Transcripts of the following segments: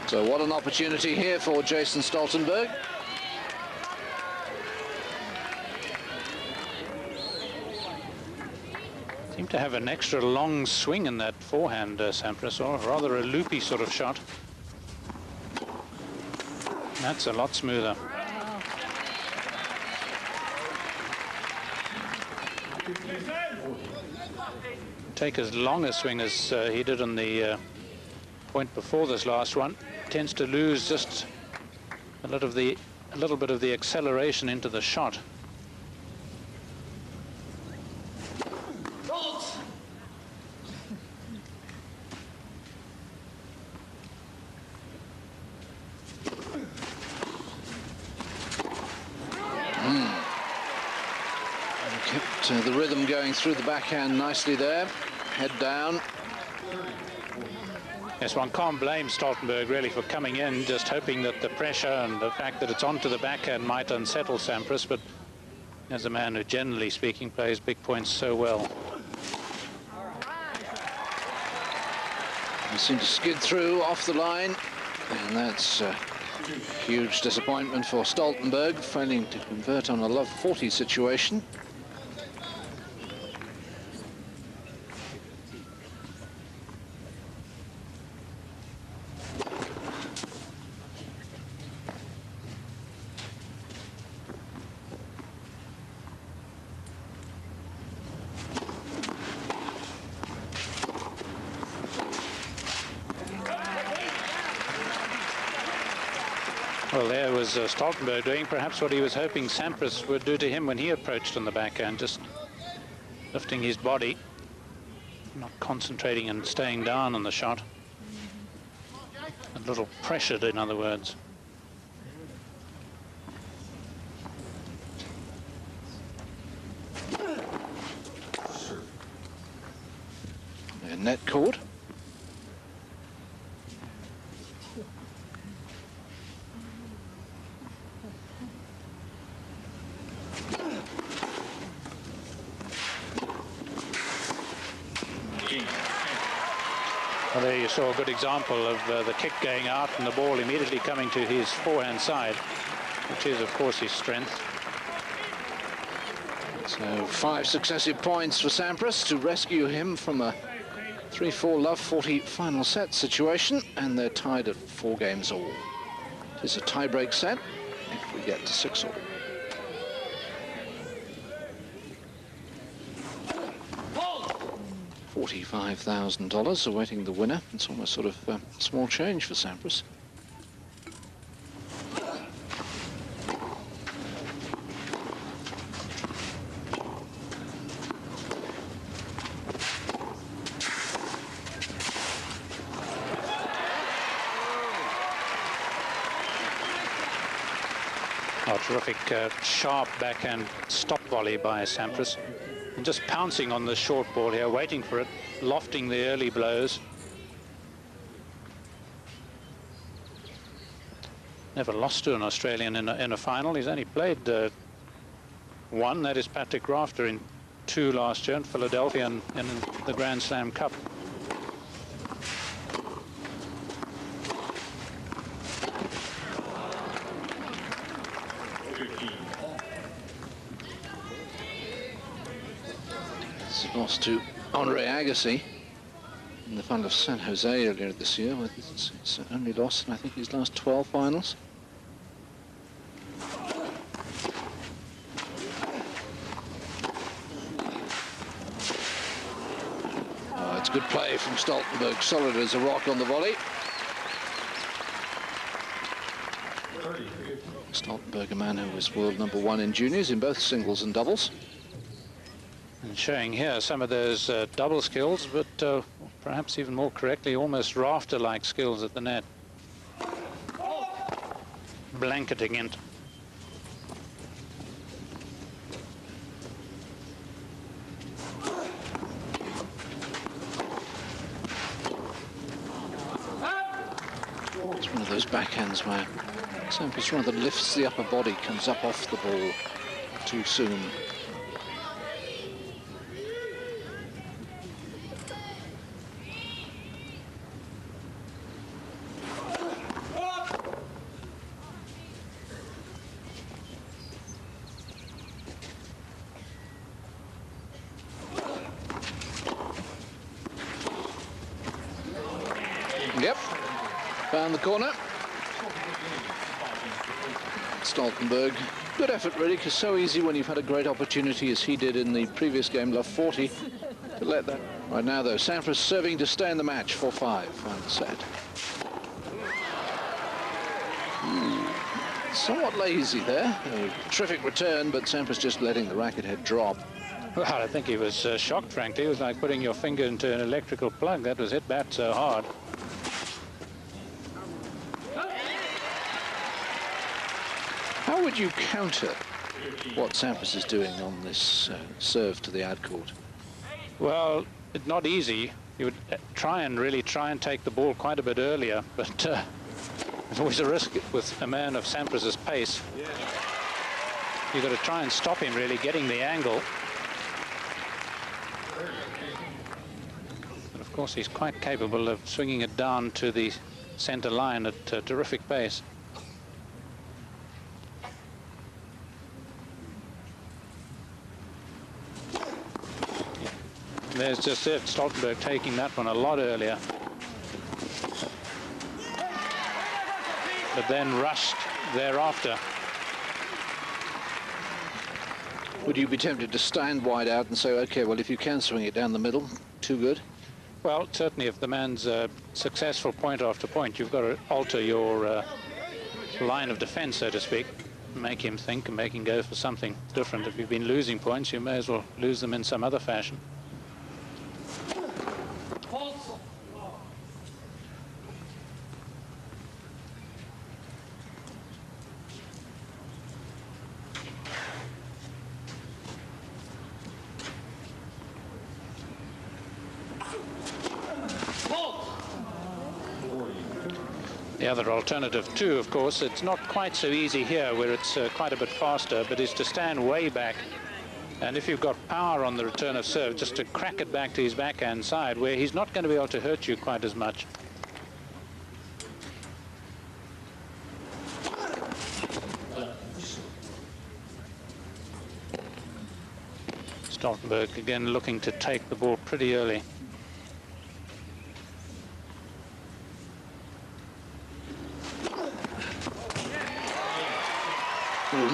So what an opportunity here for Jason Stoltenberg. Seemed to have an extra long swing in that forehand, Sampras, or rather a loopy sort of shot. That's a lot smoother. Take as long a swing as he did on the point before this last one. Tends to lose just a little bit of the acceleration into the shot. Kept the rhythm going through the backhand nicely there. Head down. Yes, one can't blame Stoltenberg really for coming in, just hoping that the pressure and the fact that it's onto the backhand might unsettle Sampras, but as a man who, generally speaking, plays big points so well. He seemed to skid through off the line, and that's a huge disappointment for Stoltenberg, failing to convert on a love 40 situation. Well, there was Stoltenberg doing perhaps what he was hoping Sampras would do to him when he approached on the backhand, just lifting his body, not concentrating and staying down on the shot. A little pressured, in other words. Net cord. Well, there you saw a good example of the kick going out and the ball immediately coming to his forehand side, which is, of course, his strength. So 5 successive points for Sampras to rescue him from a 3-4 love 40 final set situation, and they're tied at 4 games all. It's a tie-break set if we get to 6 all. $45,000 awaiting the winner. It's almost sort of small change for Sampras. Oh, terrific sharp backhand stop volley by Sampras. And just pouncing on the short ball here, waiting for it, lofting the early blows. Never lost to an Australian in a final. He's only played one, that is Patrick Rafter, in 2 last year in Philadelphia and in the Grand Slam Cup. Lost to Andre Agassi in the final of San Jose earlier this year. It's only lost in, I think, his last 12 finals. Oh, it's good play from Stoltenberg, solid as a rock on the volley. Stoltenberg, a man who was world #1 in juniors in both singles and doubles. And showing here some of those double skills, but perhaps even more correctly, almost Rafter-like skills at the net. Blanketing it. It's one of those backhands where Sampras rather lifts the upper body, comes up off the ball too soon. Yep, found the corner. Stoltenberg, good effort really, because so easy when you've had a great opportunity as he did in the previous game, love 40, to let that. Right now though, Sampras serving to stay in the match, 4-5, final set. Somewhat lazy there, a terrific return, but Sampras just letting the racket head drop. Well, I think he was shocked, frankly. It was like putting your finger into an electrical plug. That was hit back so hard. How would you counter what Sampras is doing on this serve to the ad court? Well, it's not easy. You would try and take the ball quite a bit earlier, but there's always a risk with a man of Sampras's pace. You've got to try and stop him really getting the angle. But of course, he's quite capable of swinging it down to the center line at a terrific pace. There's just it, Stoltenberg taking that one a lot earlier. But then rushed thereafter. Would you be tempted to stand wide out and say, okay, well, if you can swing it down the middle, too good? Well, certainly if the man's successful point after point, you've got to alter your line of defense, so to speak. Make him think and make him go for something different. If you've been losing points, you may as well lose them in some other fashion. The other alternative too, of course, it's not quite so easy here where it's quite a bit faster, but is to stand way back. And if you've got power on the return of serve, just to crack it back to his backhand side where he's not going to be able to hurt you quite as much. Stoltenberg again looking to take the ball pretty early.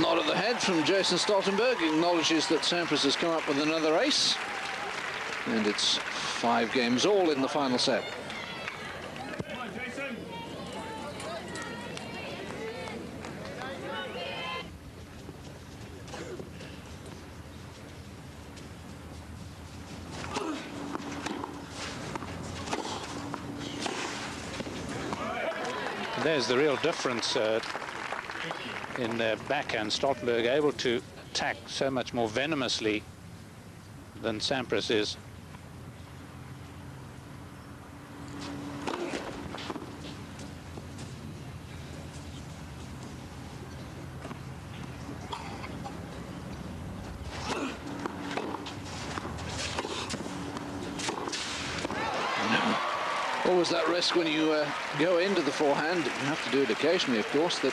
Nod of the head from Jason Stoltenberg, acknowledges that Sampras has come up with another ace, and it's 5 games all in the final set. And there's the real difference in their backhand. Stoltenberg able to attack so much more venomously than Sampras is. Always that risk when you go into the forehand. You have to do it occasionally, of course, that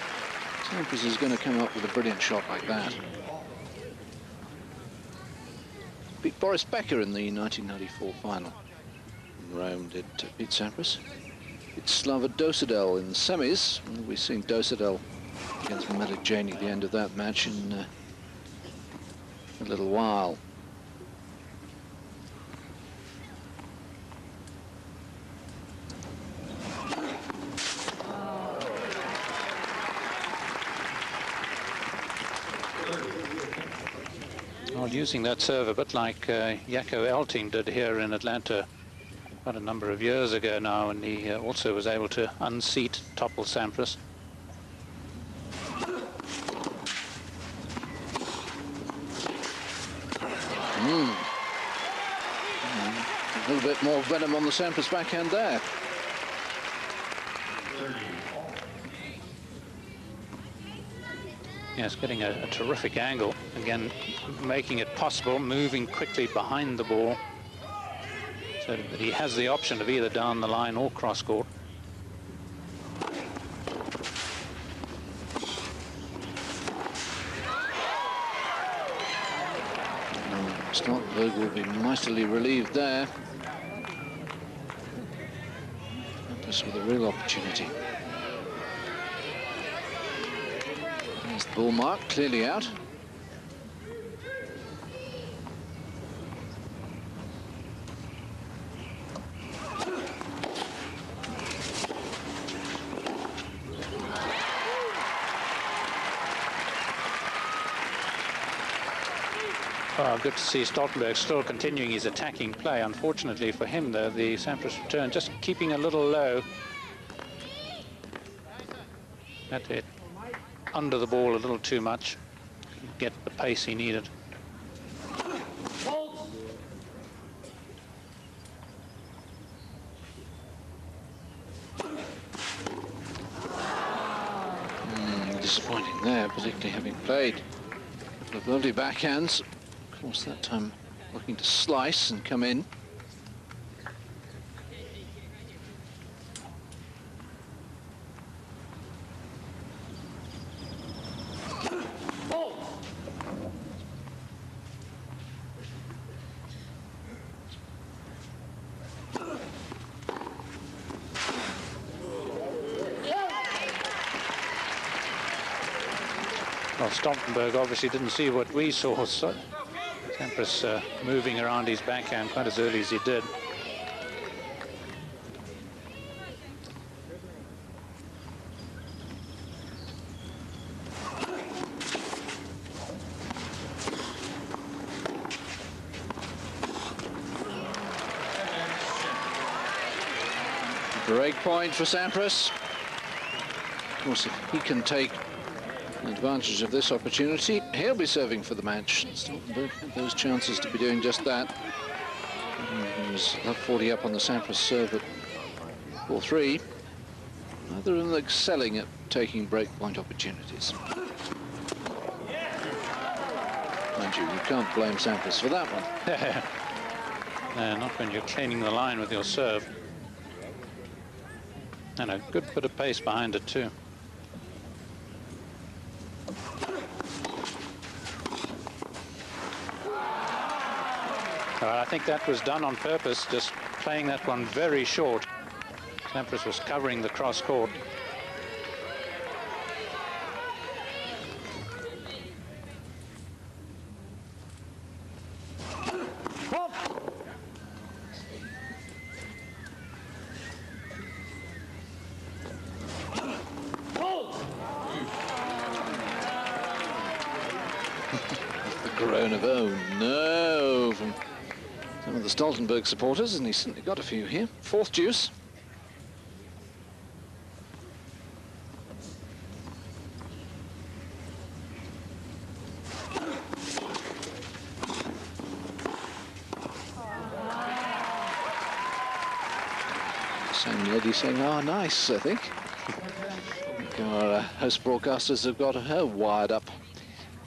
Sampras is going to come up with a brilliant shot like that. Beat Boris Becker in the 1994 final. In Rome did beat Sampras. Beat Slava Dosadel in the semis. We've seen Dosadel against Melik Jani at the end of that match in a little while. Well, using that serve a bit like Jaco Elting did here in Atlanta quite a number of years ago now, and he also was able to unseat, topple Sampras. A little bit more venom on the Sampras backhand there. Yes, getting a terrific angle. Again, making it possible, moving quickly behind the ball so that he has the option of either down the line or cross court. Stoltenberg will be mightily relieved there. Sampras with a real opportunity. There's the ball mark, clearly out. Oh, good to see Stoltenberg still continuing his attacking play. Unfortunately for him, though, the Sampras return just keeping a little low. Had it under the ball a little too much. Couldn't get the pace he needed. Disappointing there, particularly having played a couple of lovely backhands. Of course, that time looking to slice and come in. Well, Stoltenberg obviously didn't see what we saw. So Sampras moving around his backhand quite as early as he did. Break point for Sampras. Of course, if he can take advantage of this opportunity, he'll be serving for the match. Stoltenberg had those chances to be doing just that. He was love 40 up on the Sampras serve at 4-3. Neither of them excelling at taking breakpoint opportunities. Mind you can't blame Sampras for that one. No, not when you're cleaning the line with your serve. And a good bit of pace behind it too. I think that was done on purpose, just playing that one very short. Sampras was covering the cross court. The groan of "oh no" from some of the Stoltenberg supporters, and he's certainly got a few here. Fourth deuce. Same lady saying, "oh, nice," I think. Our host broadcasters have got her wired up.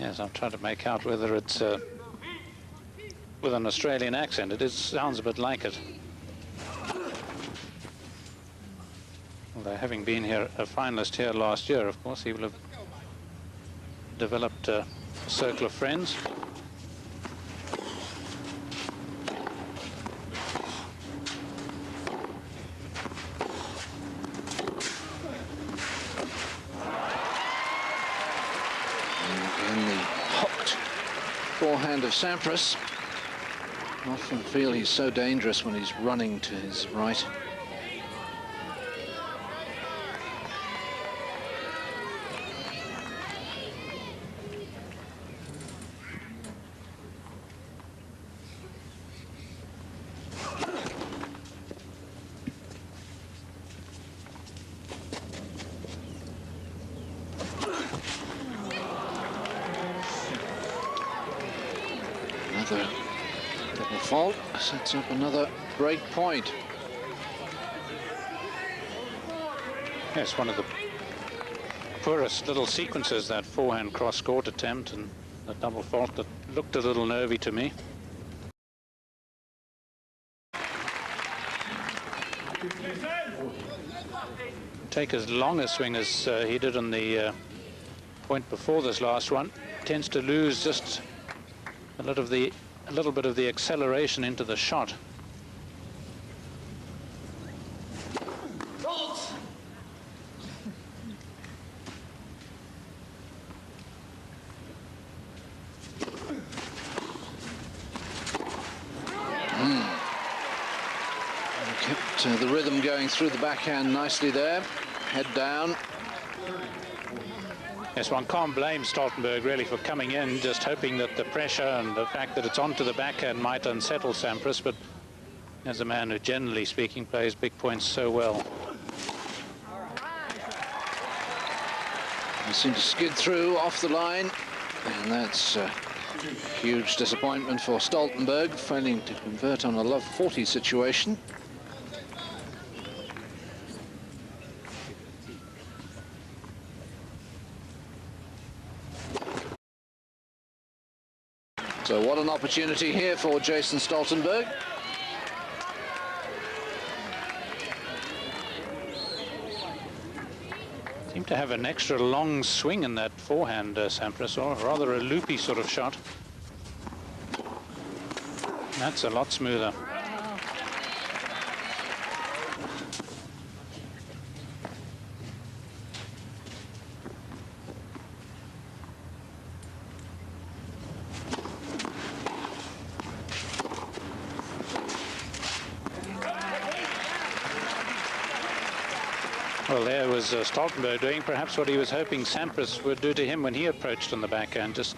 Yes, I'm trying to make out whether it's with an Australian accent. It sounds a bit like it. Although having been here a finalist here last year, of course, he will have developed a circle of friends. Forehand of Sampras. I often feel he's so dangerous when he's running to his right. Another double fault sets up another break point. Yes, one of the poorest little sequences, that forehand cross-court attempt, and the double fault that looked a little nervy to me. Take as long a swing as he did on the point before this last one. Tends to lose just a little bit of the acceleration into the shot. the rhythm going through the backhand nicely there. Head down. Yes, one can't blame Stoltenberg really for coming in, just hoping that the pressure and the fact that it's onto the backhand might unsettle Sampras, but as a man who, generally speaking, plays big points so well. He seemed to skid through off the line, and that's a huge disappointment for Stoltenberg, failing to convert on a love 40 situation. So what an opportunity here for Jason Stoltenberg. Seemed to have an extra long swing in that forehand, Sampras, or rather a loopy sort of shot. That's a lot smoother. Well, there was Stoltenberg doing perhaps what he was hoping Sampras would do to him when he approached on the backhand, just